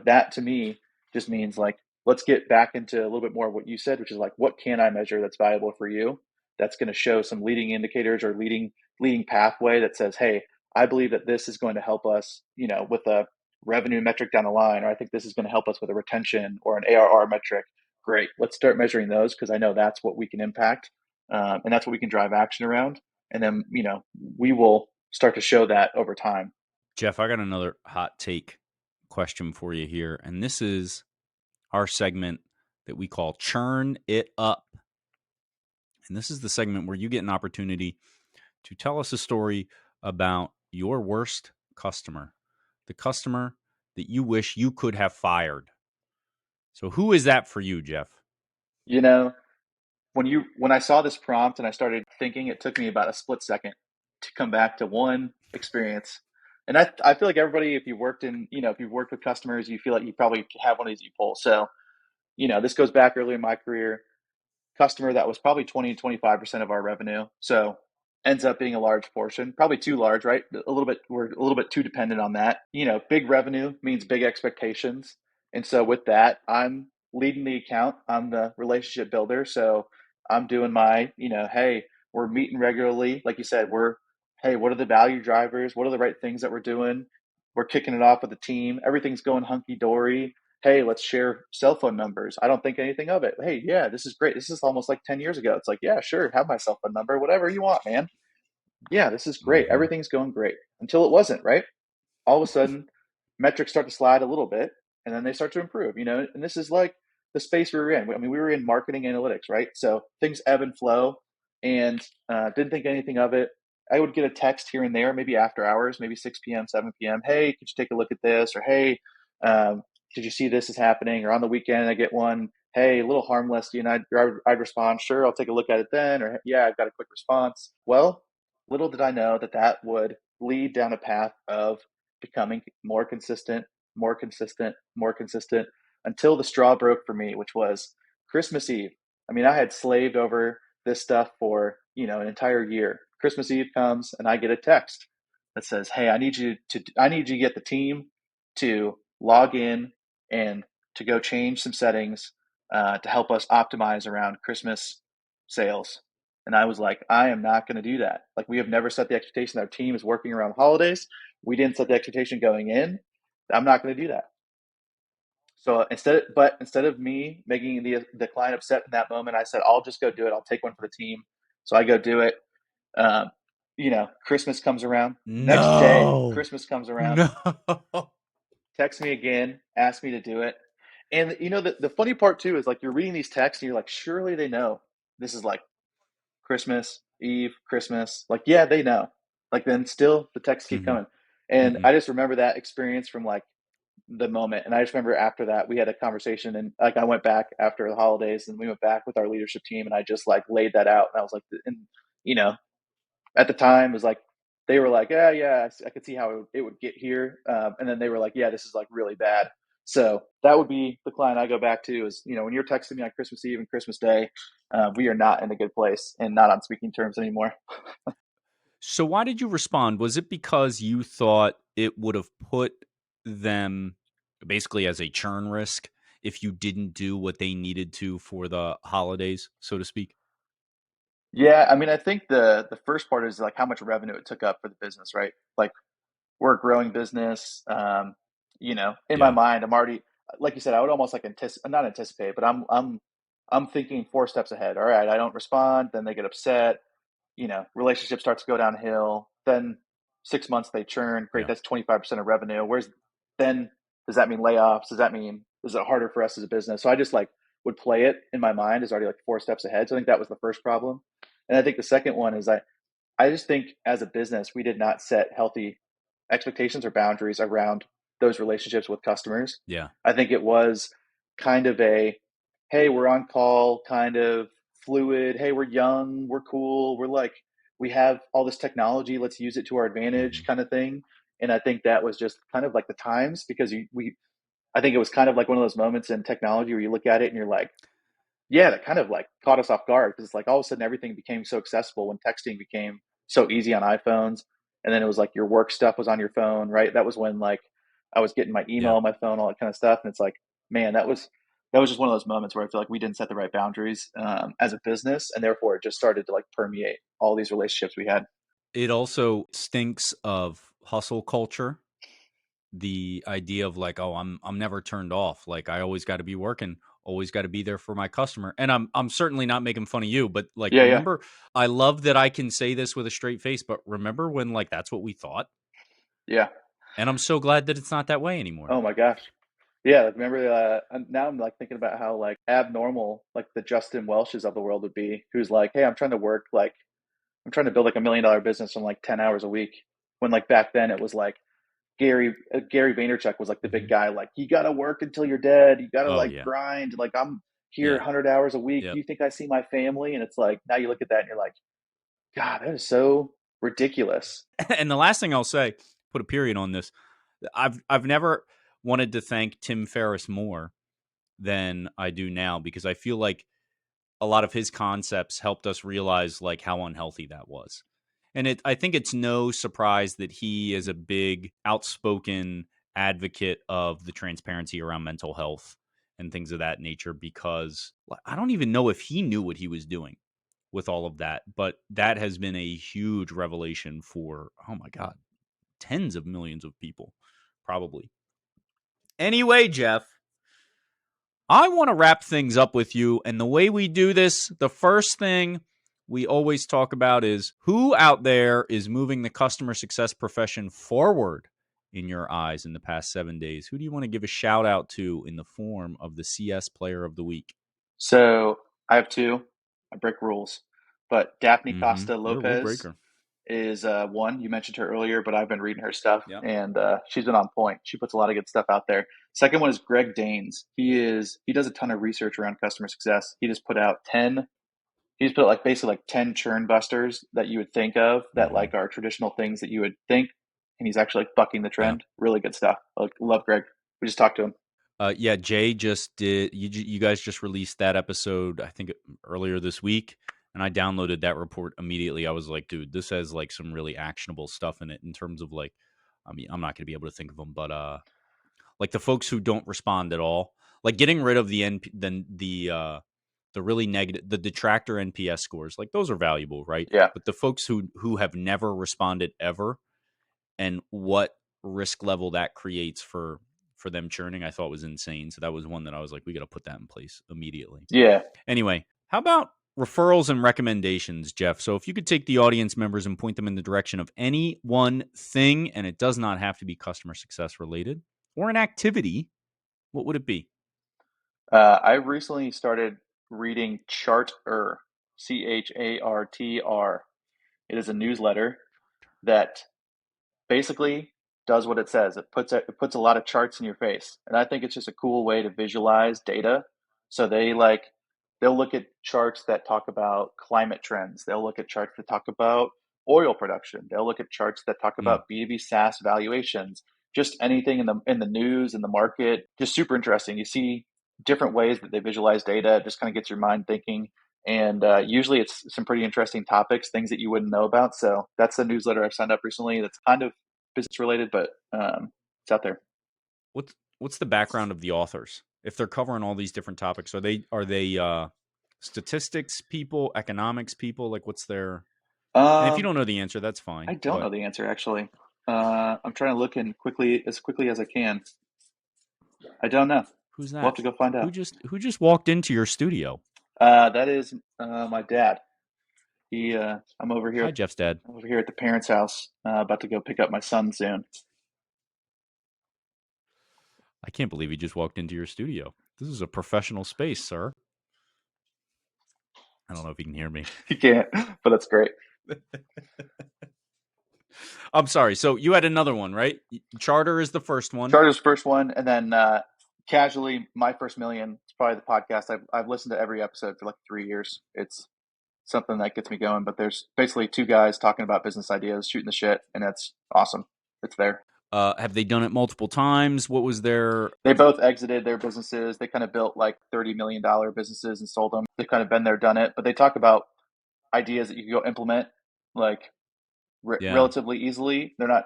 that to me just means like, let's get back into a little bit more of what you said, which is like, what can I measure that's valuable for you, that's going to show some leading indicators or leading pathway that says, hey, I believe that this is going to help us, with a revenue metric down the line, or I think this is going to help us with a retention or an ARR metric. Great, let's start measuring those, because I know that's what we can impact, and that's what we can drive action around. And then we will start to show that over time. Jeff, I got another hot take question for you here. And this is our segment that we call Churn It Up. And this is the segment where you get an opportunity to tell us a story about your worst customer, the customer that you wish you could have fired. So who is that for you, Jeff? You know, when I saw this prompt and I started thinking, it took me about a split second to come back to one experience. And I feel like everybody, if you've worked with customers, you feel like you probably have one of these you pull. So, this goes back early in my career. Customer that was probably 20 to 25% of our revenue. So ends up being a large portion, probably too large, right? We're a little bit too dependent on that. Big revenue means big expectations. And so with that, I'm leading the account. I'm the relationship builder. So I'm doing hey, we're meeting regularly. Like you said, hey, what are the value drivers? What are the right things that we're doing? We're kicking it off with the team. Everything's going hunky dory. Hey, let's share cell phone numbers. I don't think anything of it. Hey, yeah, this is great. This is almost like 10 years ago. It's like, yeah, sure, have my cell phone number, whatever you want, man. Yeah, this is great. Mm-hmm. Everything's going great until it wasn't, right? All of a sudden, metrics start to slide a little bit, and then they start to improve, and this is like the space we were in. I mean, we were in marketing analytics, right? So things ebb and flow, and didn't think anything of it. I would get a text here and there, maybe after hours, maybe 6 p.m., 7 p.m. Hey, could you take a look at this? Or hey, did you see this is happening? Or on the weekend, I get one. hey, a little harmless, I'd respond, sure, I'll take a look at it then, or yeah, I've got a quick response. Well, little did I know that that would lead down a path of becoming more consistent, more consistent, more consistent until the straw broke for me, which was Christmas Eve. I mean, I had slaved over this stuff for, an entire year. Christmas Eve comes and I get a text that says, "Hey, I need you to get the team to log in and to go change some settings to help us optimize around Christmas sales." And I was like, I am not going to do that. Like, we have never set the expectation that our team is working around holidays. We didn't set the expectation going in. I'm not going to do that. So instead of me making the client upset in that moment, I said, I'll just go do it. I'll take one for the team. So I go do it. Um, Christmas comes around. Next day, No. Christmas comes around. No. Text me again, ask me to do it. And the funny part too is like you're reading these texts and you're like, surely they know this is like Christmas Eve, Christmas. Like, yeah, they know. Like, then still the texts keep Mhm. coming. And Mhm. I just remember that experience from like the moment. And I just remember after that we had a conversation, and like I went back after the holidays and we went back with our leadership team, and I just like laid that out. And I was like, and you know, at the time it was like they were like, yeah, yeah, I could see how it would get here, and then they were like, yeah, this is like really bad. So that would be the client I go back to is, when you're texting me on Christmas Eve and Christmas Day, we are not in a good place and not on speaking terms anymore. So why did you respond? Was it because you thought it would have put them basically as a churn risk if you didn't do what they needed to for the holidays, so to speak? Yeah, I mean, I think the first part is like how much revenue it took up for the business, right? Like, we're a growing business. In my Yeah. mind, I'm already, like you said, I would almost like not anticipate, but I'm thinking four steps ahead. All right, I don't respond, then they get upset. Relationship starts to go downhill. Then 6 months they churn. Great, Yeah. that's 25% of revenue. Where's then? Does that mean layoffs? Does that mean is it harder for us as a business? So I just like would play it in my mind as already like four steps ahead. So I think that was the first problem, and I think the second one is I just think as a business, we did not set healthy expectations or boundaries around those relationships with customers. Yeah. I think it was kind of a, hey, we're on call, kind of fluid. Hey, we're young, we're cool, we have all this technology, let's use it to our advantage Mhm. kind of thing. And I think that was just kind of like the times because I think it was kind of like one of those moments in technology where you look at it and you're like, yeah, that kind of like caught us off guard because like all of a sudden everything became so accessible when texting became so easy on iPhones. And then it was like your work stuff was on your phone, right? That was when like I was getting my email Yeah. on my phone, all that kind of stuff. And it's like, man, that was just one of those moments where I feel like we didn't set the right boundaries as a business, and therefore it just started to like permeate all these relationships we had. It also stinks of hustle culture. The idea of like, oh, I'm never turned off. Like I always got to be working, always got to be there for my customer. And I'm certainly not making fun of you, but like Yeah, yeah, remember, I love that I can say this with a straight face, but remember when like that's what we thought? yeah. And I'm so glad that it's not that way anymore. Oh my gosh. Yeah, like remember now I'm like thinking about how like abnormal like the Justin Welshes of the world would be, who's like, hey, I'm trying to work like I'm trying to build like $1 million business in like 10 hours a week. When like back then it was like Gary Vaynerchuk was like the big Mhm. guy, like you got to work until you're dead. You got to Oh like yeah. grind. Like I'm here Yeah. 100 hours a week. Do Yep. you think I see my family? And it's like, now you look at that and you're like, God, that is so ridiculous. And the last thing I'll say, put a period on this. I've never wanted to thank Tim Ferriss more than I do now because I feel like a lot of his concepts helped us realize like how unhealthy that was. And I think it's no surprise that he is a big outspoken advocate of the transparency around mental health and things of that nature because I don't even know if he knew what he was doing with all of that, but that has been a huge revelation for oh my god, tens of millions of people probably. Anyway, Jeff, I want to wrap things up with you. And the way we do this, the first thing we always talk about is who out there is moving the customer success profession forward in your eyes in the past 7 days? Who do you want to give a shout out to in the form of the CS Player of the Week? So I have two. I break rules, but Daphne Costa You're a rule Lopez breaker. is one. You mentioned her earlier, but I've been reading her stuff, Yeah. and she's been on point. She puts a lot of good stuff out there. Second one is Greg Danes. He does a ton of research around customer success. He just put out 10. He's put like basically like 10 churn busters that you would think of that like are traditional things that you would think, and he's actually like bucking the Yeah. trend. Really good stuff. Like, love Greg. We just talked to him. Yeah, Jay just did. You guys just released that episode, I think, earlier this week, and I downloaded that report immediately. I was like, dude, this has like some really actionable stuff in it in terms of like, I mean, I'm not going to be able to think of them, but like the folks who don't respond at all, like getting rid of the really negative, the detractor NPS scores, like those are valuable, right? Yeah. But the folks who have never responded ever, and what risk level that creates for them churning, I thought was insane. So that was one that I was like, we got to put that in place immediately. Yeah. Anyway, how about referrals and recommendations, Jeff? So if you could take the audience members and point them in the direction of any one thing, and it does not have to be customer success related, or an activity, what would it be? I recently started reading Charter, Chartr. It is a newsletter that basically does what it says. It puts a lot of charts in your face, and I think it's just a cool way to visualize data. So they'll look at charts that talk about climate trends. They'll look at charts that talk about oil production. They'll look at charts that talk Mm, about B2B SaaS valuations. Just anything in the news, in the market. Just super interesting. You see different ways that they visualize data. It just kind of gets your mind thinking. And usually it's some pretty interesting topics, things that you wouldn't know about. So that's the newsletter I've signed up recently. That's kind of business related, but it's out there. what's the background of the authors? If they're covering all these different topics, are they statistics people, economics people? Like, what's their? And if you Um, don't know the answer, that's fine. I don't know But the answer actually. I'm trying to look in quickly as I can. I don't know. who's We'll that? have to go find out. Who just walked into your studio? That is my dad. I'm over here. Hi, Jeff's dad. I'm over here at the parents' house, about to go pick up my son soon. I can't believe he just walked into your studio. This is a professional space, sir. I don't know if you can hear me. He can't, but that's great. I'm sorry. So you had another one, right? Charter is the first one. Charter's first one, and then casually, my first million. It's probably the podcast. I've listened to every episode for like 3 years. It's something that gets me going. But there's basically two guys talking about business ideas, shooting the shit, and that's awesome. It's there. Have they done it multiple times? What was their? They both exited their businesses. They kind of built like $30 million businesses and sold them. They've kind of been there, done it. But they talk about ideas that you can go implement like Yeah. relatively easily. They're Okay.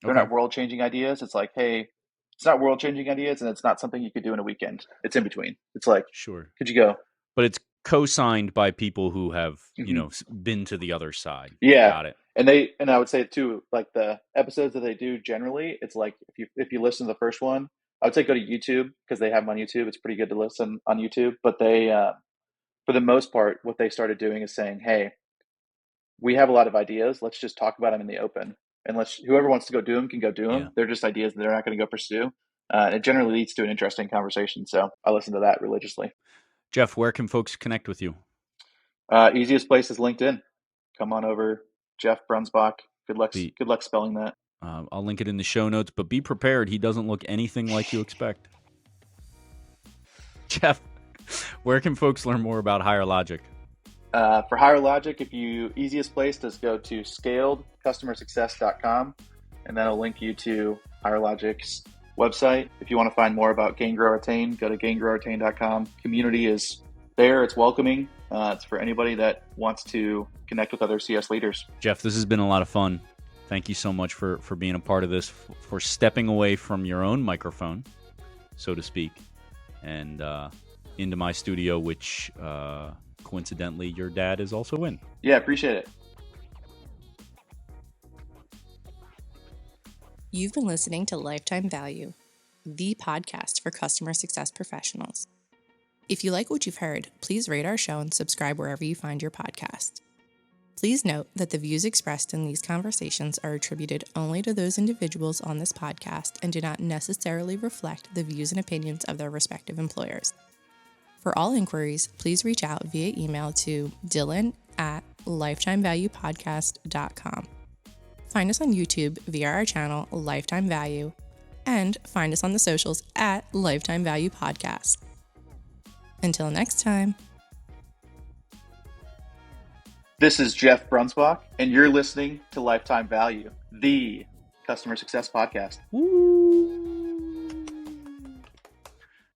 not world changing ideas. It's like, hey, it's not world changing ideas, and it's not something you could do in a weekend. It's in between. It's like, Sure. could you go? But it's co-signed by people who have, Mhm. been to the other side. Yeah, Got it. and I would say too, like the episodes that they do generally, it's like if you listen to the first one, I would say go to YouTube because they have them on YouTube. It's pretty good to listen on YouTube. But they, for the most part, what they started doing is saying, hey, we have a lot of ideas. Let's just talk about them in the open, and whoever wants to go do them can go do Yeah. them. They're just ideas that they're not going to go pursue. It generally leads to an interesting conversation. So I listen to that religiously. Jeff, where can folks connect with you? Easiest place is LinkedIn. Come on over, Jeff Breunsbach. Good luck. The Good luck spelling that. I'll link it in the show notes, but be prepared. He doesn't look anything like you expect. Jeff, where can folks learn more about Higher Logic? For Higher Logic, easiest place is go to scaledcustomersuccess.com, and that'll link you to Higher Logic's website. If you want to find more about Gain Grow Retain, go to gaingrowretain.com. Community is there. It's welcoming. It's for anybody that wants to connect with other CS leaders. Jeff, this has been a lot of fun. Thank you so much for being a part of this, for stepping away from your own microphone, so to speak, and into my studio, which coincidentally your dad is also in. Yeah, appreciate it. You've been listening to Lifetime Value, the podcast for customer success professionals. If you like what you've heard, please rate our show and subscribe wherever you find your podcast. Please note that the views expressed in these conversations are attributed only to those individuals on this podcast and do not necessarily reflect the views and opinions of their respective employers. For all inquiries, please reach out via email to dylan@lifetimevalue.com. lifetimevaluepodcast.com. Find us on YouTube via our channel, Lifetime Value, and find us on the socials at Lifetime Value Podcast. Until next time. This is Jeff Breunsbach, and you're listening to Lifetime Value, the customer success podcast. Woo.